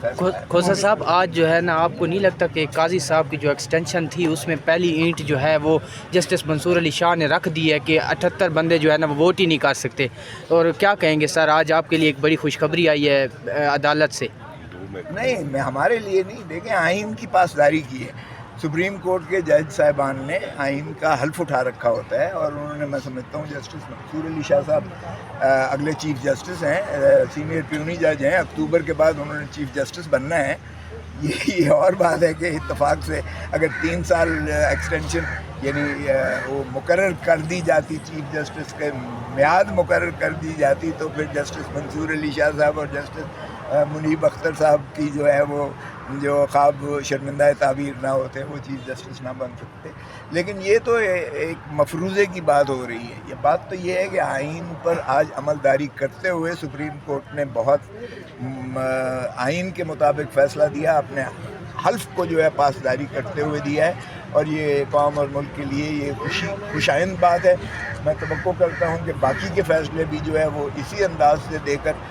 کھوسا صاحب، آج جو ہے نا آپ کو نہیں لگتا کہ قاضی صاحب کی جو ایکسٹینشن تھی اس میں پہلی اینٹ جو ہے وہ جسٹس منصور علی شاہ نے رکھ دی ہے کہ 78 بندے جو ہے نا وہ ووٹ ہی نہیں کر سکتے؟ اور کیا کہیں گے سر، آج آپ کے لیے ایک بڑی خوشخبری آئی ہے عدالت سے؟ نہیں، میں ہمارے لیے نہیں، دیکھیں آئین کی پاسداری کی ہے۔ سپریم کورٹ کے جج صاحبان نے آئین کا حلف اٹھا رکھا ہوتا ہے، اور انہوں نے، میں سمجھتا ہوں جسٹس منصور علی شاہ صاحب اگلے چیف جسٹس ہیں، سینئر پیونی جج ہیں، اکتوبر کے بعد انہوں نے چیف جسٹس بننا ہے۔ یہ اور بات ہے کہ اتفاق سے اگر 3 سال ایکسٹینشن یعنی وہ مقرر کر دی جاتی، چیف جسٹس کے میعاد مقرر کر دی جاتی، تو پھر جسٹس منصور علی شاہ صاحب اور جسٹس منیب اختر صاحب کی جو ہے وہ جو خواب شرمندہ تعبیر نہ ہوتے، وہ چیف جسٹس نہ بن سکتے۔ لیکن یہ تو ایک مفروضے کی بات ہو رہی ہے۔ یہ بات تو یہ ہے کہ آئین پر آج عملداری کرتے ہوئے سپریم کورٹ نے بہت آئین کے مطابق فیصلہ دیا، اپنے حلف کو جو ہے پاسداری کرتے ہوئے دیا ہے، اور یہ قوم اور ملک کے لیے یہ خوشائند بات ہے۔ میں توقع کرتا ہوں کہ باقی کے فیصلے بھی جو ہے وہ اسی انداز سے دے کر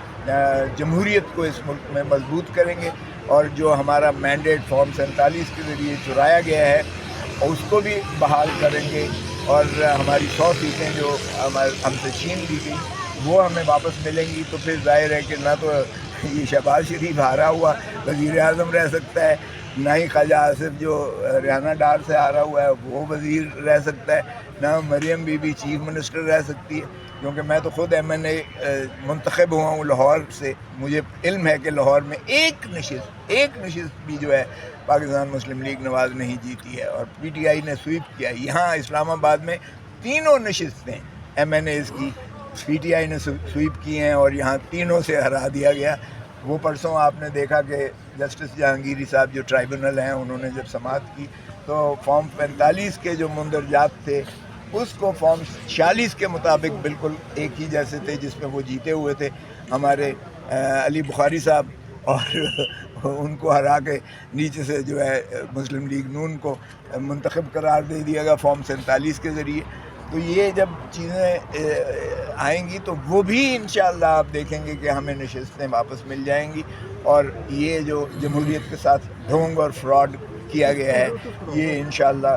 جمہوریت کو اس ملک میں مضبوط کریں گے، اور جو ہمارا مینڈیٹ فارم 47 کے ذریعے چرایا گیا ہے اس کو بھی بحال کریں گے، اور ہماری 100 سیٹیں جو ہم سے چھین لی گئی وہ ہمیں واپس ملیں گی۔ تو پھر ظاہر ہے کہ نہ تو یہ شہباز شریف ہارا ہوا وزیر اعظم رہ سکتا ہے، نہ ہی خواجہ آصف جو ریانہ ڈار سے ہارا ہوا ہے وہ وزیر رہ سکتا ہے، نہ مریم بی بی چیف منسٹر رہ سکتی ہے، کیونکہ میں تو خود MNA منتخب ہوا ہوں لاہور سے۔ مجھے علم ہے کہ لاہور میں ایک نشست بھی جو ہے پاکستان مسلم لیگ نواز نہیں جیتی ہے، اور PTI نے سویپ کیا۔ یہاں اسلام آباد میں تینوں نشستیں MNAs کی PTI نے سویپ کی ہیں، اور یہاں تینوں سے ہرا دیا گیا۔ وہ پرسوں آپ نے دیکھا کہ جسٹس جہانگیری صاحب جو ٹرائبونل ہیں، انہوں نے جب سماعت کی تو فارم 45 کے جو مندرجات تھے اس کو فارم 46 کے مطابق بالکل ایک ہی جیسے تھے جس میں وہ جیتے ہوئے تھے ہمارے علی بخاری صاحب، اور ان کو ہرا کے نیچے سے جو ہے مسلم لیگ نون کو منتخب قرار دے دیا گیا فارم 47 کے ذریعے۔ تو یہ جب چیزیں آئیں گی تو وہ بھی انشاءاللہ آپ دیکھیں گے کہ ہمیں نشستیں واپس مل جائیں گی، اور یہ جو جمہوریت کے ساتھ ڈھونگ اور فراڈ کیا گیا ہے یہ انشاءاللہ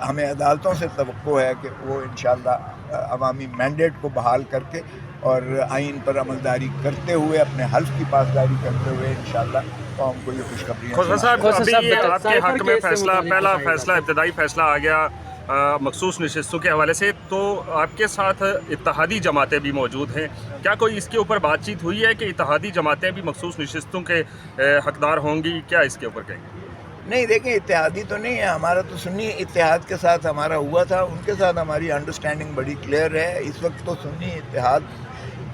ہمیں عدالتوں سے توقع ہے کہ وہ انشاءاللہ عوامی مینڈیٹ کو بحال کر کے اور آئین پر عملداری کرتے ہوئے، اپنے حلف کی پاسداری کرتے ہوئے انشاءاللہ قوم کو یہ خوشخبری۔ کھوسا صاحب، ابھی آپ کے حق میں پہلا فیصلہ ابتدائی فیصلہ آ گیا مخصوص نشستوں کے حوالے سے، تو آپ کے ساتھ اتحادی جماعتیں بھی موجود ہیں، کیا کوئی اس کے اوپر بات چیت ہوئی ہے کہ اتحادی جماعتیں بھی مخصوص نشستوں کے حقدار ہوں گی؟ کیا اس کے اوپر کہیں گے؟ نہیں، دیکھیں اتحادی تو نہیں ہے، ہمارا تو سنی اتحاد کے ساتھ ہمارا ہوا تھا، ان کے ساتھ ہماری انڈرسٹینڈنگ بڑی کلیئر ہے۔ اس وقت تو سنی اتحاد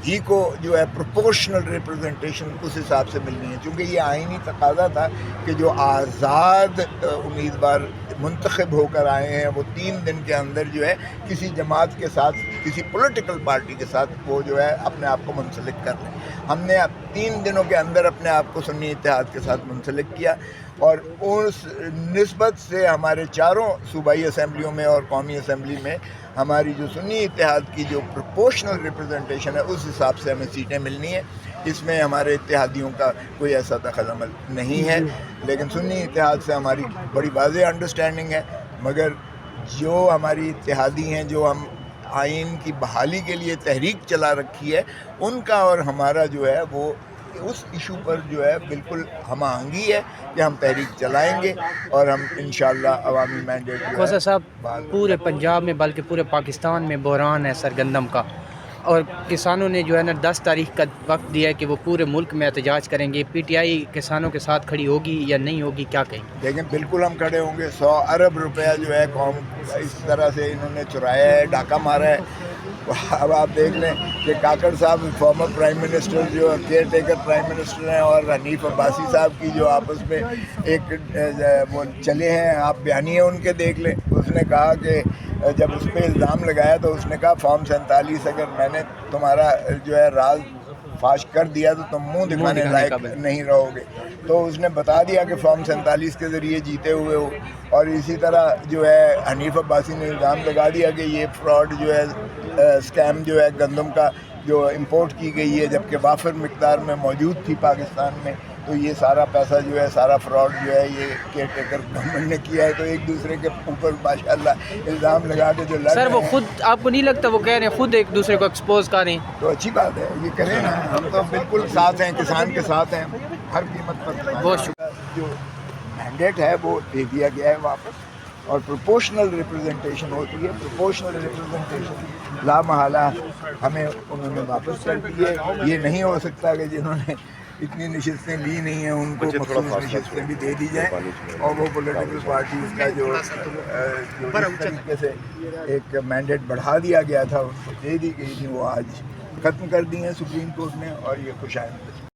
ہی کو جو ہے پروپورشنل ریپرزنٹیشن اس حساب سے ملنی ہے، چونکہ یہ آئینی تقاضا تھا کہ جو آزاد امیدوار منتخب ہو کر آئے ہیں وہ 3 دن کے اندر جو ہے کسی جماعت کے ساتھ، کسی پولیٹیکل پارٹی کے ساتھ وہ جو ہے اپنے آپ کو منسلک کر لیں۔ ہم نے 3 دنوں کے اندر اپنے آپ کو سنی اتحاد کے ساتھ منسلک کیا، اور اس نسبت سے ہمارے 4 صوبائی اسمبلیوں میں اور قومی اسمبلی میں ہماری جو سنی اتحاد کی جو پروپورشنل ریپرزنٹیشن ہے اس حساب سے ہمیں سیٹیں ملنی ہیں۔ اس میں ہمارے اتحادیوں کا کوئی ایسا دخل عمل نہیں ہے، لیکن سنی اتحاد سے ہماری بڑی واضح انڈرسٹینڈنگ ہے۔ مگر جو ہماری اتحادی ہیں، جو ہم آئین کی بحالی کے لیے تحریک چلا رکھی ہے، ان کا اور ہمارا جو ہے وہ اس ایشو پر جو ہے بالکل ہم آہنگی ہے کہ ہم تحریک چلائیں گے، اور ہم انشاءاللہ عوامی مینڈیٹ۔ کھوسا صاحب، پورے پنجاب میں بلکہ پورے پاکستان میں بحران ہے سرگندم کا، اور کسانوں نے جو ہے نا 10 تاریخ کا وقت دیا ہے کہ وہ پورے ملک میں احتجاج کریں گے۔ PTI کسانوں کے ساتھ کھڑی ہوگی یا نہیں ہوگی، کیا کہیں گے؟ لیکن بالکل ہم کھڑے ہوں گے۔ 100 ارب روپیہ جو ہے قوم اس طرح سے انہوں نے چرایا ہے، ڈاکہ مارا ہے۔ اب آپ دیکھ لیں کہ کاکڑ صاحب فارمر پرائم منسٹر جو کیئر ٹیکر پرائم منسٹر ہیں، اور حنیف عباسی صاحب کی جو آپس میں ایک وہ چلے ہیں، آپ بیانیے ان کے دیکھ لیں۔ اس نے کہا کہ جب اس پہ الزام لگایا تو اس نے کہا فارم 47 اگر میں نے تمہارا جو ہے راز فاش کر دیا تو تم منہ دکھانے لائق نہیں رہو گے۔ تو اس نے بتا دیا کہ فارم 47 کے ذریعے جیتے ہوئے ہو، اور اسی طرح جو ہے حنیف عباسی نے الزام لگا دیا کہ یہ فراڈ جو ہے اسکیم جو ہے گندم کا جو امپورٹ کی گئی ہے جبکہ وافر مقدار میں موجود تھی پاکستان میں، تو یہ سارا پیسہ جو ہے، سارا فراڈ جو ہے یہ کیئر ٹیکر گورنمنٹ نے کیا ہے. تو ایک دوسرے کے اوپر ماشاءاللہ الزام لگا کے جو لڑ سر رہے وہ ہیں، خود آپ کو نہیں لگتا وہ کہہ رہے ہیں خود ایک دوسرے کو ایکسپوز کریں؟ تو اچھی بات ہے، یہ کریں نا. ہم تو بالکل ساتھ ہیں، کسان کے ساتھ ہیں ہر قیمت پر. بہت شکریہ. جو مینڈیٹ ہے وہ دے دیا گیا ہے واپس، اور پروپورشنل ریپرزنٹیشن ہوتی ہے. پروپورشنل ریپرزنٹیشن لا محالہ ہمیں انہوں نے واپس کر دی ہے. یہ نہیں ہو سکتا کہ جنہوں نے اتنی نشستیں لی نہیں ہیں ان کو مخصوص نشستیں بھی دے دی جائیں، اور وہ پولیٹیکل پارٹیز کا جو اس طریقے سے ایک مینڈیٹ بڑھا دیا گیا تھا ان کو دے دی گئی تھی، وہ آج ختم کر دی ہیں سپریم کورٹ نے، اور یہ خوش آئند